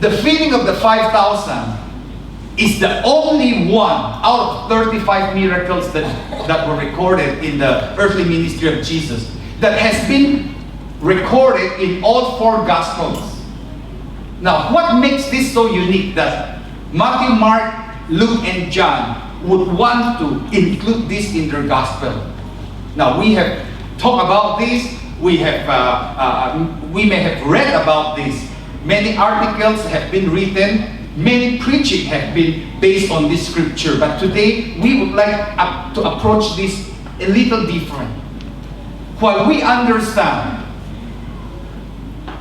the feeding of the 5,000 is the only one out of 35 miracles that were recorded in the earthly ministry of Jesus that has been recorded in all 4 Gospels. Now, what makes this so unique that Matthew, Mark, Luke, and John would want to include this in their Gospel? Now, we have talked about this. We may have read about this. Many articles have been written. Many preaching have been based on this scripture. But today, we would like to approach this a little different. While we understand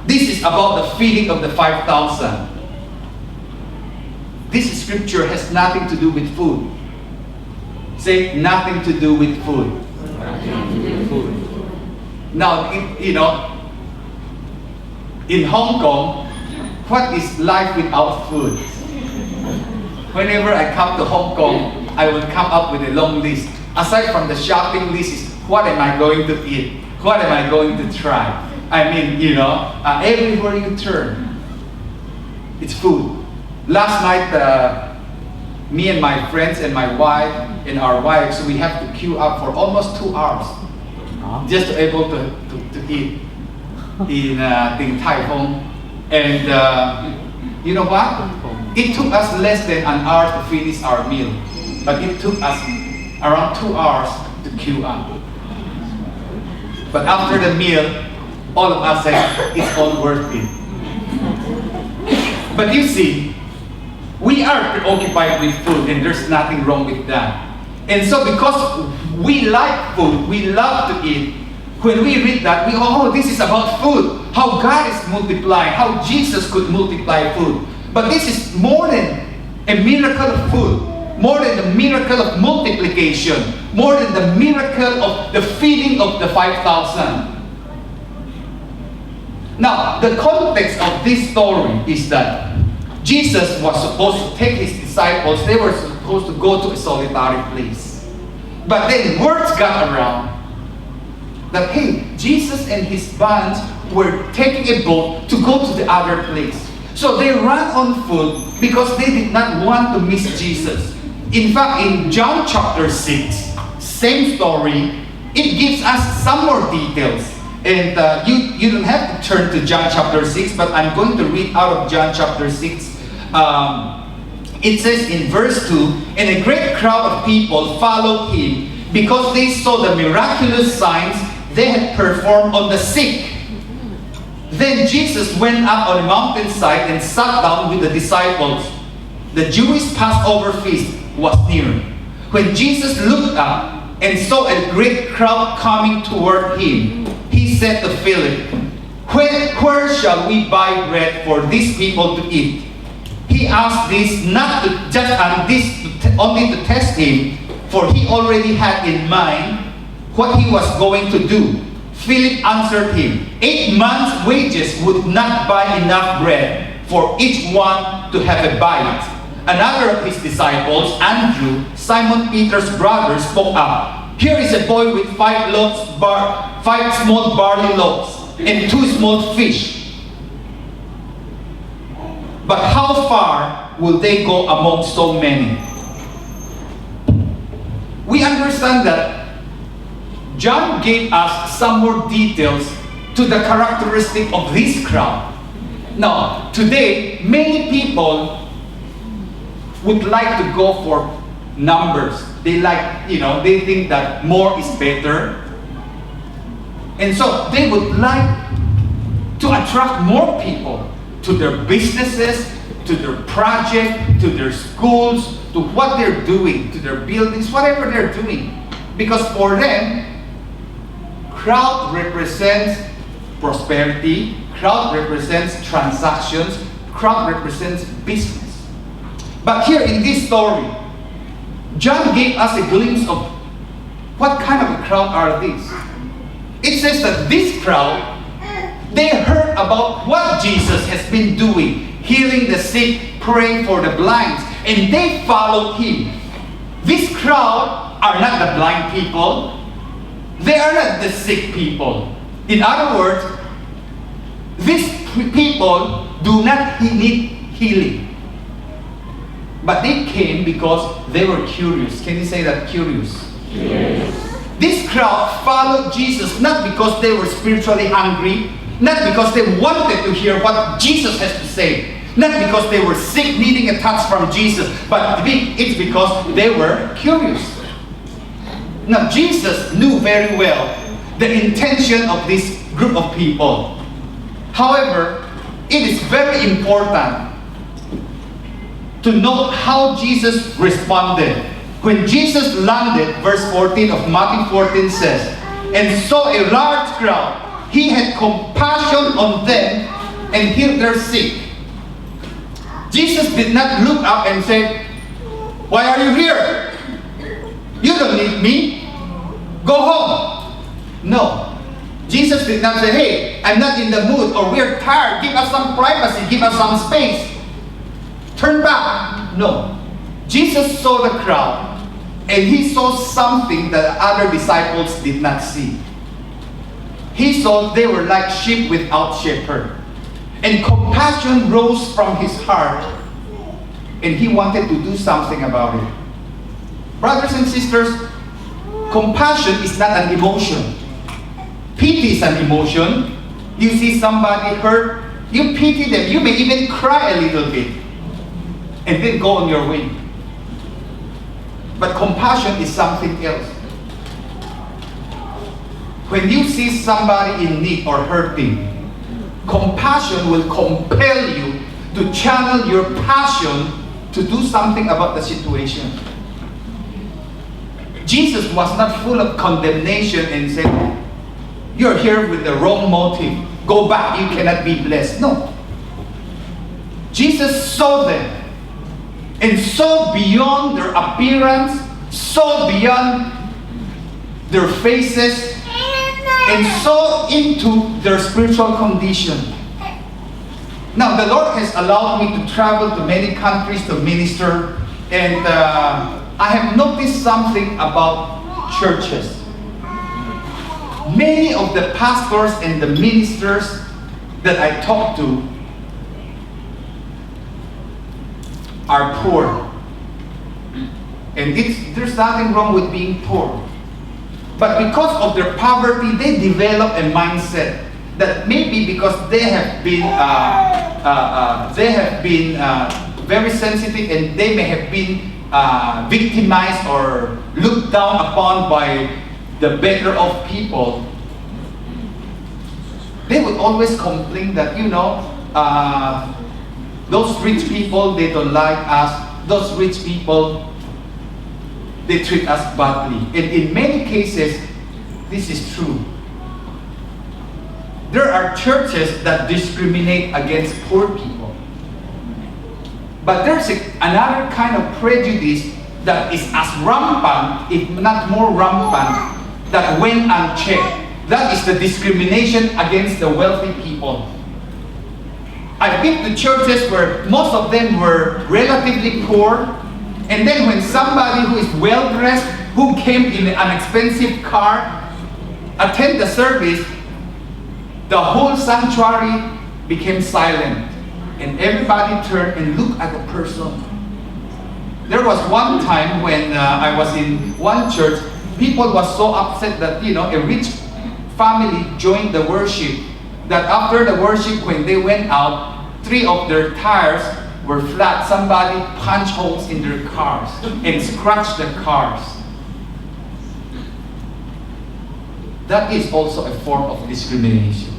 this is about the feeding of the 5,000, this scripture has nothing to do with food. Say, nothing to do with food. Now, in Hong Kong, what is life without food? Whenever I come to Hong Kong, I will come up with a long list. Aside from the shopping list, is what am I going to eat? What am I going to try? I mean, everywhere you turn, it's food. Last night, me and my friends and my wife and our wives, we have to queue up for almost 2 hours just to be able to eat in Ding Tai Fung. And you know what? It took us less than an hour to finish our meal, but it took us around 2 hours to queue up. But after the meal, all of us said it's all worth it. But you see, we are preoccupied with food, and there's nothing wrong with that. And so because we like food, we love to eat, when we read that, we go, oh, this is about food. How God is multiplying, how Jesus could multiply food. But this is more than a miracle of food, more than the miracle of multiplication, more than the miracle of the feeding of the 5,000. Now, the context of this story is that Jesus was supposed to take his disciples, they were supposed to go to a solitary place. But then words got around that, hey, Jesus and his bands were taking a boat to go to the other place. So they ran on foot because they did not want to miss Jesus. In fact, in John chapter 6, same story, it gives us some more details. And you don't have to turn to John chapter 6, but I'm going to read out of John chapter 6. It says in verse 2, and a great crowd of people followed him because they saw the miraculous signs they had performed on the sick. Then Jesus went up on a mountainside and sat down with the disciples. The Jewish Passover feast was near. When Jesus looked up and saw a great crowd coming toward him, he said to Philip, where shall we buy bread for these people to eat? He asked this not to only to test him, for he already had in mind what he was going to do. Philip answered him, 8 months' wages would not buy enough bread for each one to have a bite. Another of his disciples, Andrew, Simon Peter's brother, spoke up. Here is a boy with 5 small barley loaves and 2 small fish. But how far will they go among so many? We understand that John gave us some more details to the characteristic of this crowd. Now, today, many people would like to go for numbers. They they think that more is better. And so they would like to attract more people to their businesses, to their project, to their schools, to what they're doing, to their buildings, whatever they're doing. Because for them, crowd represents prosperity, crowd represents transactions, crowd represents business. But here in this story, John gave us a glimpse of what kind of a crowd are these. It says that this crowd, they heard about what Jesus has been doing, healing the sick, praying for the blind, and they followed him. This crowd are not the blind people. They are not the sick people. In other words, these people do not need healing. But they came because they were curious. Can you say that? Curious. Yes. This crowd followed Jesus not because they were spiritually hungry, not because they wanted to hear what Jesus has to say, not because they were sick needing a touch from Jesus, but it's because they were curious. Now Jesus knew very well the intention of this group of people. However, it is very important to note how Jesus responded. When Jesus landed, verse 14 of Matthew 14 says, and saw a large crowd, he had compassion on them and healed their sick. Jesus did not look up and say, why are you here? You don't need me. Go home. No. Jesus did not say, hey, I'm not in the mood, or we're tired. Give us some privacy. Give us some space. Turn back. No. Jesus saw the crowd, and he saw something that other disciples did not see. He saw they were like sheep without shepherd. And compassion rose from his heart, and he wanted to do something about it. Brothers and sisters, compassion is not an emotion. Pity is an emotion. You see somebody hurt, you pity them. You may even cry a little bit, and then go on your way. But compassion is something else. When you see somebody in need or hurting, compassion will compel you to channel your passion to do something about the situation. Jesus was not full of condemnation and said, you're here with the wrong motive. Go back, you cannot be blessed. No. Jesus saw them and saw beyond their appearance, saw beyond their faces, and saw into their spiritual condition. Now, the Lord has allowed me to travel to many countries to minister, and I have noticed something about churches. Many of the pastors and the ministers that I talk to are poor. And there's nothing wrong with being poor. But because of their poverty, they develop a mindset that maybe because they have been very sensitive, and they may have been victimized or looked down upon by the better off people, they would always complain that, those rich people, they don't like us. Those rich people, they treat us badly. And in many cases, this is true. There are churches that discriminate against poor people. But there's another kind of prejudice that is as rampant, if not more rampant, that went unchecked. That is the discrimination against the wealthy people. I've been to churches where most of them were relatively poor, and then when somebody who is well-dressed, who came in an expensive car, attend the service, the whole sanctuary became silent, and everybody turned and looked at the person. There was one time when I was in one church, people was so upset that, a rich family joined the worship, that after the worship, when they went out, 3 of their tires were flat. Somebody punched holes in their cars and scratched the cars. That is also a form of discrimination.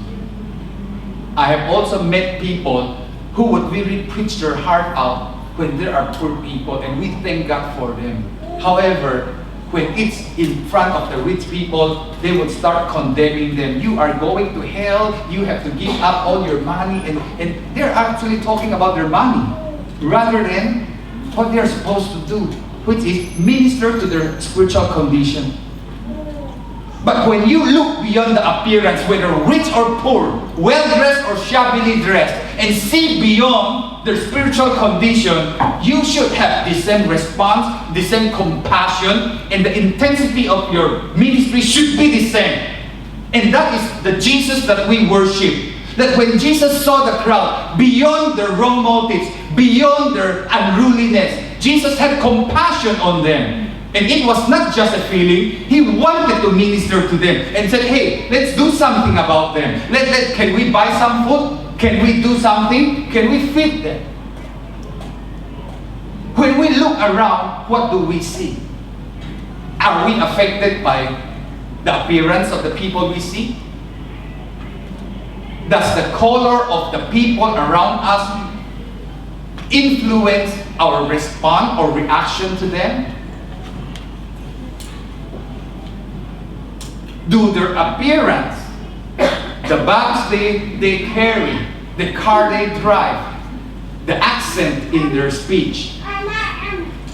I have also met people who would really preach their heart out when there are poor people, and we thank God for them. However, when it's in front of the rich people, they would start condemning them. You are going to hell, you have to give up all your money, and they're actually talking about their money rather than what they're supposed to do, which is minister to their spiritual condition. But when you look beyond the appearance, whether rich or poor, well-dressed or shabbily dressed, and see beyond their spiritual condition, you should have the same response, the same compassion, and the intensity of your ministry should be the same. And that is the Jesus that we worship. That when Jesus saw the crowd, beyond their wrong motives, beyond their unruliness. Jesus had compassion on them. And it was not just a feeling. He wanted to minister to them and said, hey, let's do something about them. Can we buy some food? Can we do something? Can we feed them? When we look around, what do we see? Are we affected by the appearance of the people we see? Does the color of the people around us influence our response or reaction to them? Do their appearance, the bags they carry, the car they drive, the accent in their speech,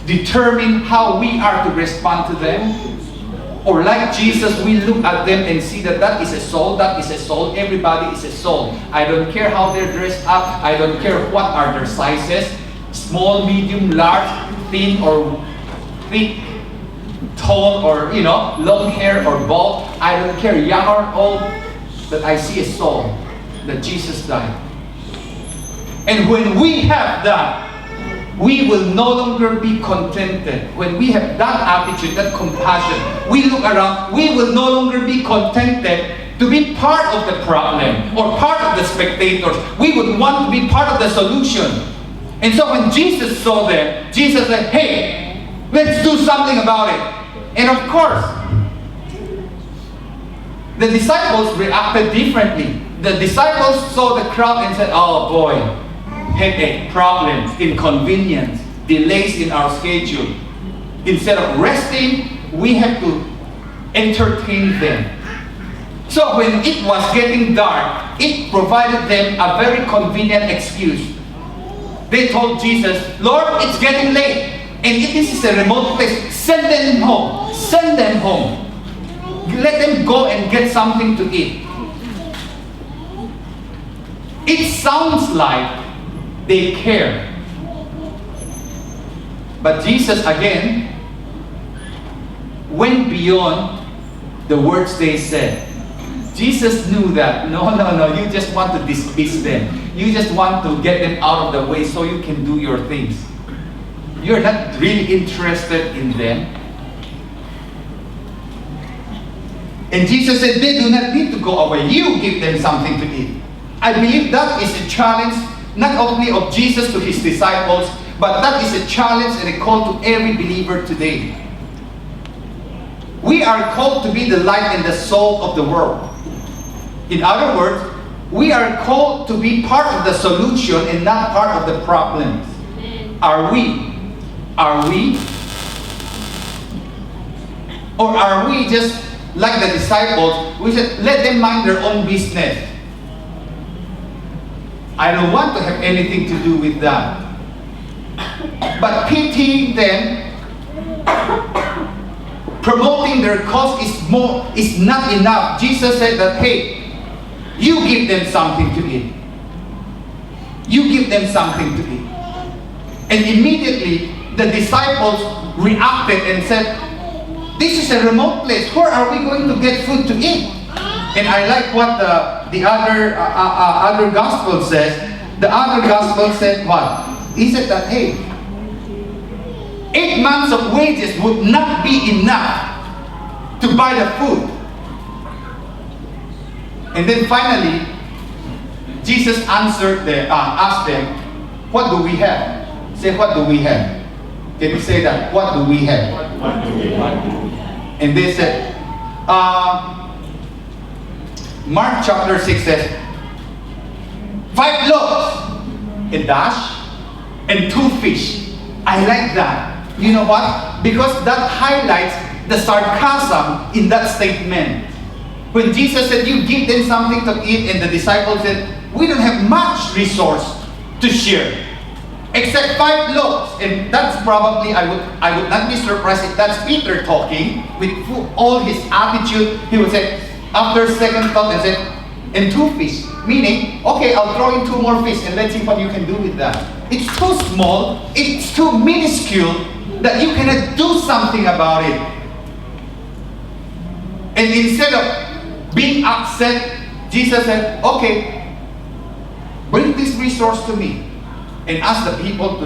determine how we are to respond to them? Or like Jesus, we look at them and see that is a soul, that is a soul, everybody is a soul. I don't care how they're dressed up, I don't care what are their sizes, small, medium, large, thin or thick, tall or, long hair or bald. I don't care, young or old, but I see a soul that Jesus died. And when we have that, we will no longer be contented. When we have that attitude, that compassion, we look around, we will no longer be contented to be part of the problem or part of the spectators. We would want to be part of the solution. And so when Jesus saw them, Jesus said, hey, let's do something about it. And of course, the disciples reacted differently. The disciples saw the crowd and said, oh boy, headache, problems, inconvenience, delays in our schedule. Instead of resting, we have to entertain them. So when it was getting dark, it provided them a very convenient excuse. They told Jesus, Lord, it's getting late. And if this is a remote place, send them home. Send them home. Let them go and get something to eat. It sounds like they care. But Jesus again went beyond the words they said. Jesus knew that, no, you just want to dismiss them. You just want to get them out of the way so you can do your things. You're not really interested in them. And Jesus said, they do not need to go away. You give them something to eat. I believe that is a challenge not only of Jesus to his disciples, but that is a challenge and a call to every believer today. We are called to be the light and the salt of the world. In other words, we are called to be part of the solution and not part of the problems. Are we? Are we? Or are we just like the disciples? We said, let them mind their own business. I don't want to have anything to do with that. But pitying them, promoting their cause is not enough. Jesus said that, hey, you give them something to eat. You give them something to eat. And immediately the disciples reacted and said, this is a remote place. Where are we going to get food to eat? And I like what the other gospel says. The other gospel said what? He said that, hey, 8 months of wages would not be enough to buy the food. And then finally, Jesus asked them, what do we have? Say, what do we have? Can you say that? What do we have? What do we have? And they said, Mark chapter 6 says, 5 loaves, a dash, and 2 fish. I like that. You know what? Because that highlights the sarcasm in that statement. When Jesus said, you give them something to eat, and the disciples said, we don't have much resource to share, except 5 loaves. And that's probably, I would not be surprised if that's Peter talking with all his attitude. He would say, after second thought, and said, and 2 fish. Meaning, okay, I'll throw in 2 more fish and let's see what you can do with that. It's too small, it's too minuscule that you cannot do something about it. And instead of being upset, Jesus said, okay, bring this resource to me. and asked the people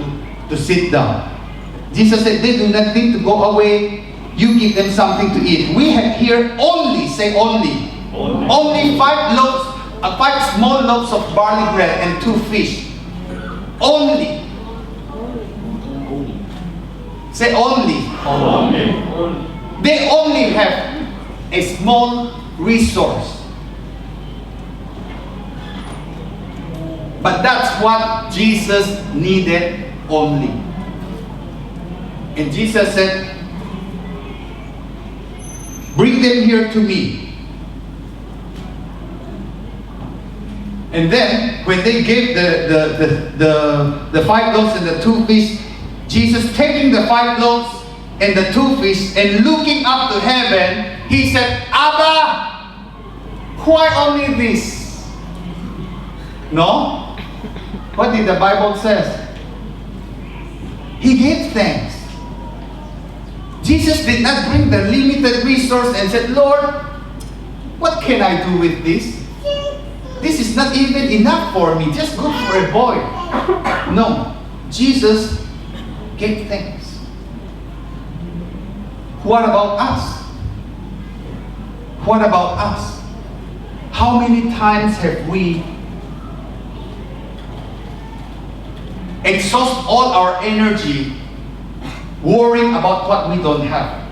to sit down. Jesus said, they do not need to go away. You give them something to eat. We have here only, say only, only 5 loaves, 5 small loaves of barley bread and 2 fish. Only. Say only. They only have a small resource. But that's what Jesus needed only. And Jesus said, bring them here to me. And then, when they gave the 5 loaves and the 2 fish, Jesus taking the 5 loaves and the 2 fish and looking up to heaven, he said, Abba, why only this? No? What did the Bible says? He gave thanks. Jesus did not bring the limited resource and said, Lord, what can I do with this? This is not even enough for me, just good for a boy. No, Jesus gave thanks. What about us? What about us? How many times have we exhaust all our energy worrying about what we don't have?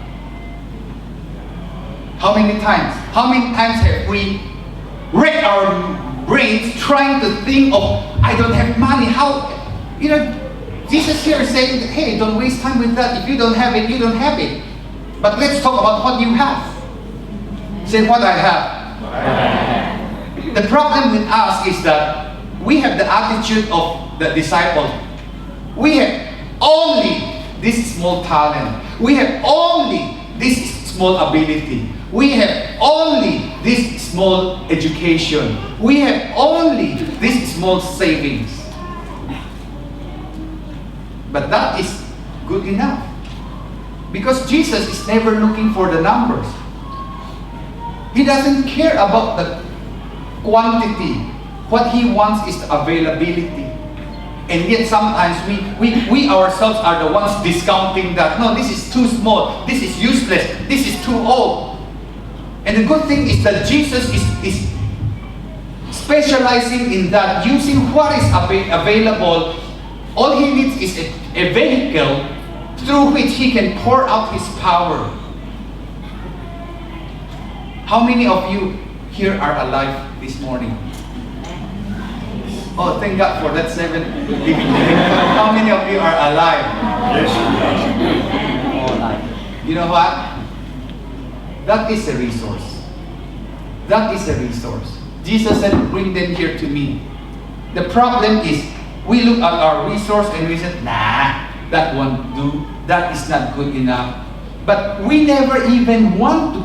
How many times? How many times have we wrecked our brains trying to think of, I don't have money, how, Jesus here is saying, hey, don't waste time with that. If you don't have it, you don't have it. But let's talk about what you have. Say, what I have. The problem with us is that we have the attitude of the disciples. We have only this small talent. We have only this small ability. We have only this small education. We have only this small savings. But that is good enough. Because Jesus is never looking for the numbers. He doesn't care about the quantity. What He wants is the availability. And yet sometimes we ourselves are the ones discounting that. No, this is too small. This is useless. This is too old. And the good thing is that Jesus is specializing in that, using what is available. All He needs is a vehicle through which He can pour out His power. How many of you here are alive this morning? Oh, thank God for that 7 living. How many of you are alive? Yes. All alive. You know what? That is a resource. That is a resource. Jesus said, bring them here to me. The problem is, we look at our resource and we said, nah, that won't do. That is not good enough. But we never even want to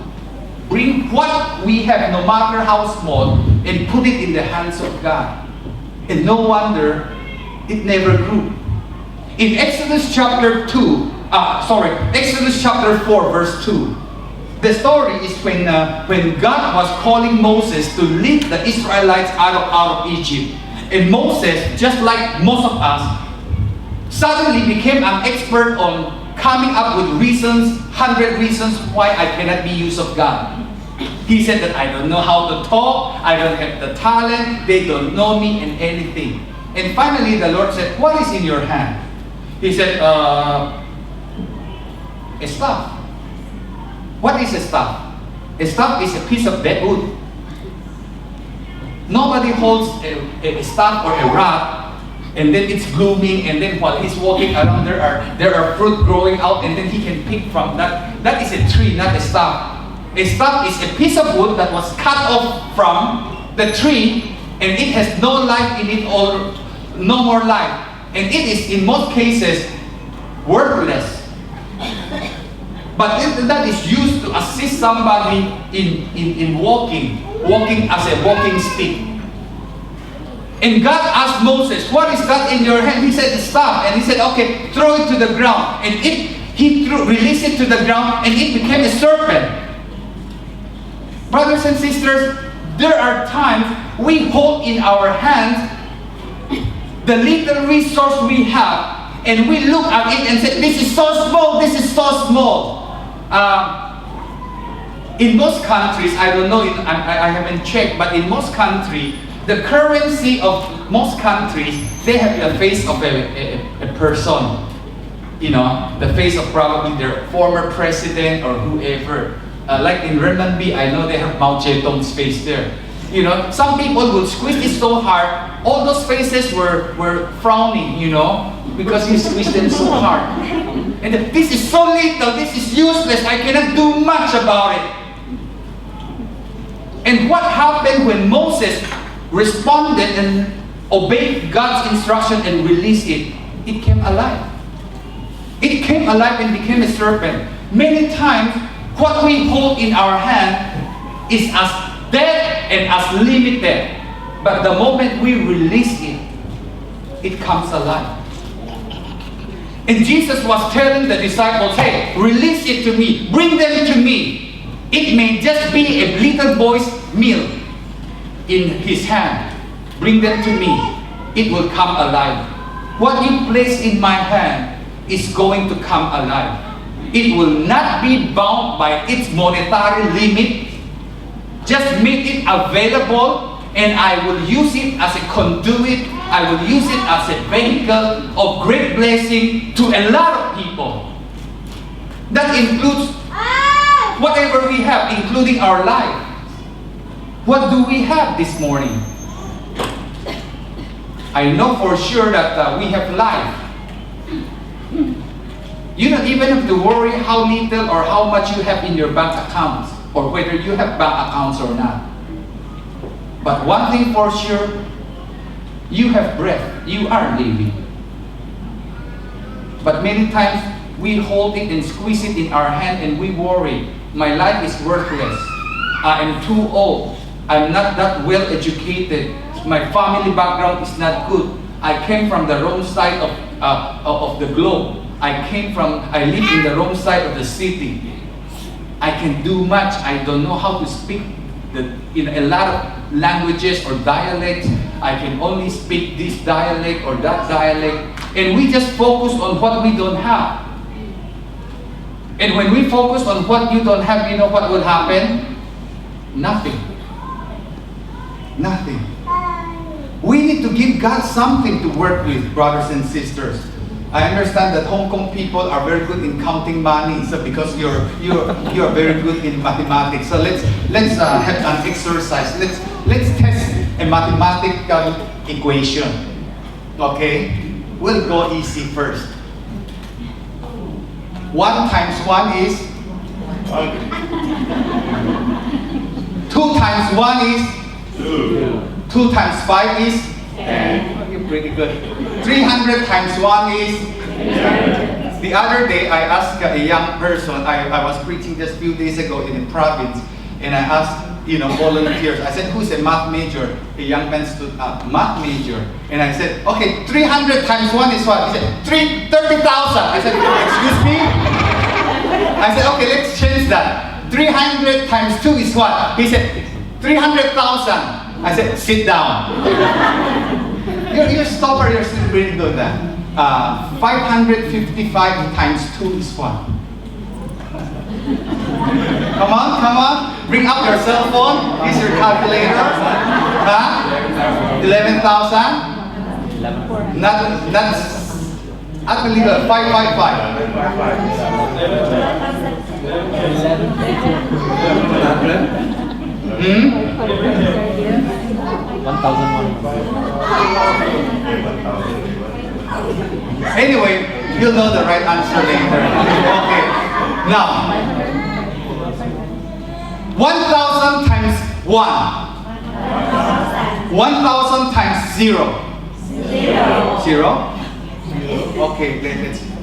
bring what we have, no matter how small, and put it in the hands of God. And no wonder it never grew. In Exodus chapter 4, verse 2, the story is when God was calling Moses to lead the Israelites out of Egypt. And Moses, just like most of us, suddenly became an expert on coming up with reasons, 100 reasons why I cannot be used of God. He said that I don't know how to talk, I don't have the talent, they don't know me and anything. And finally the Lord said, what is in your hand? He said, a staff. What is a staff? A staff is a piece of dead wood. Nobody holds a staff or a rod and then it's blooming, and then while he's walking around there are fruit growing out, and then he can pick from that. That is a tree, not a staff. A staff is a piece of wood that was cut off from the tree, and it has no life in it or no more life. And it is in most cases worthless. But that is used to assist somebody in walking as a walking stick. And God asked Moses, what is that in your hand? He said, the staff. And he said, okay, throw it to the ground. And he released it to the ground, and it became a serpent. Brothers and sisters, there are times we hold in our hands the little resource we have, and we look at it and say, this is so small, this is so small. In most countries, I don't know, I haven't checked, but in most countries, the currency of most countries, they have the face of a person. You know, the face of probably their former president or whoever. Like in renminbi, I know they have Mao Zedong's face there. You know, some people would squeeze it so hard, all those faces were frowning, you know, because he squeezed them so hard. And this is so little, this is useless, I cannot do much about it. And what happened when Moses responded and obeyed God's instruction and released it? It came alive. It came alive and became a serpent. Many times, what we hold in our hand is as dead and as limited. But the moment we release it, it comes alive. And Jesus was telling the disciples, hey, release it to me. Bring them to me. It may just be a little boy's meal in his hand. Bring them to me. It will come alive. What you place in my hand is going to come alive. It will not be bound by its monetary limit. Just make it available, and I will use it as a conduit. I will use it as a vehicle of great blessing to a lot of people. That includes whatever we have, including our life. What do we have this morning? I know for sure that we have life. You don't even have to worry how little or how much you have in your bank accounts, or whether you have bank accounts or not. But one thing for sure, you have breath. You are living. But many times, we hold it and squeeze it in our hand and we worry. My life is worthless. I am too old. I'm not that well educated. My family background is not good. I came from the wrong side of the globe. I live in the wrong side of the city. I can do much. I don't know how to speak in a lot of languages or dialects. I can only speak this dialect or that dialect. And we just focus on what we don't have. And when we focus on what you don't have, you know what will happen? Nothing. Nothing. We need to give God something to work with, brothers and sisters. I understand that Hong Kong people are very good in counting money, so because you're very good in mathematics. So let's have an exercise. Let's test a mathematical equation. Okay, we'll go easy first. 1 times 1 is 2 times 1 is 2 times 5 is 10. You're pretty good. 300 times 1 is 10. The other day I asked a young person, I was preaching just a few days ago in a province, and I asked volunteers. I said, who's a math major? A young man stood up, math major. And I said, okay, 300 times 1 is what? He said, 30,000. I said, excuse me? I said, okay, let's change that. 300 times 2 is what? He said, 300,000. I said, sit down. You're stopper, you're still really good at that. 555 times 2 is what? Come on. Bring up your cell phone. Is your calculator? Huh? 11,000? 11. That's unbelievable. 555. 1,001. Anyway, you'll know the right answer later. Okay. Now, 1,000 times 1. 1,000 times 0. 0? Okay,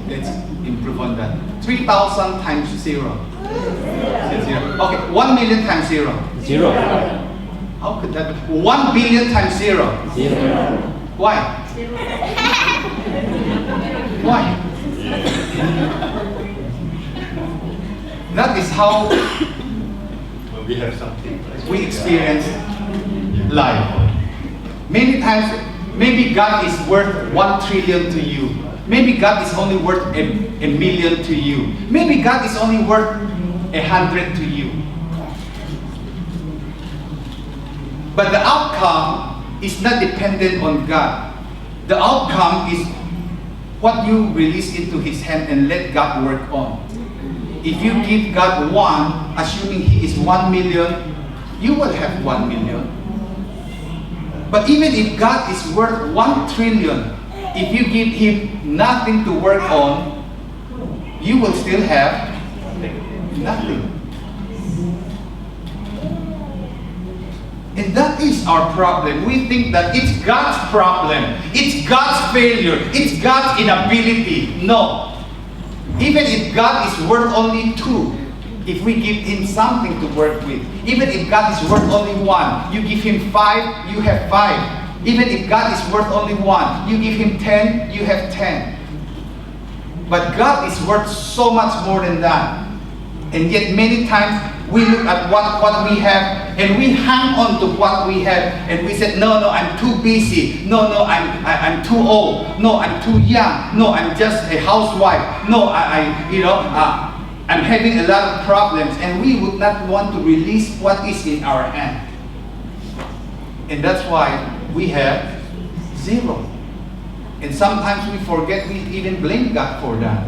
let's improve on that. 3,000 times 0. 0. Okay, 1 million times 0. 0. How could that be? 1 billion times 0. 0. Why? Why? That is how we have something. we experience life. Many times Maybe God is worth 1 trillion to you. Maybe God is only worth a million to you. Maybe God is only worth 100 to you. But the outcome is not dependent on God. The outcome is what you release into His hand and let God work on. If you give God 1, assuming He is 1 million, you will have 1 million. But even if God is worth 1 trillion, if you give Him nothing to work on, you will still have nothing. And that is our problem. We think that it's God's problem, it's God's failure, it's God's inability. No. Even if God is worth only 2, if we give Him something to work with, even if God is worth only 1, you give Him 5, you have 5. Even if God is worth only 1, you give Him 10, you have 10. But God is worth so much more than that. And yet many times we look at what we have and we hang on to what we have and we said, no, I'm too busy. No, I'm too old. No, I'm too young. No, I'm just a housewife. No, I'm having a lot of problems, and we would not want to release what is in our hand. And that's why we have 0. And sometimes we forget, we even blame God for that.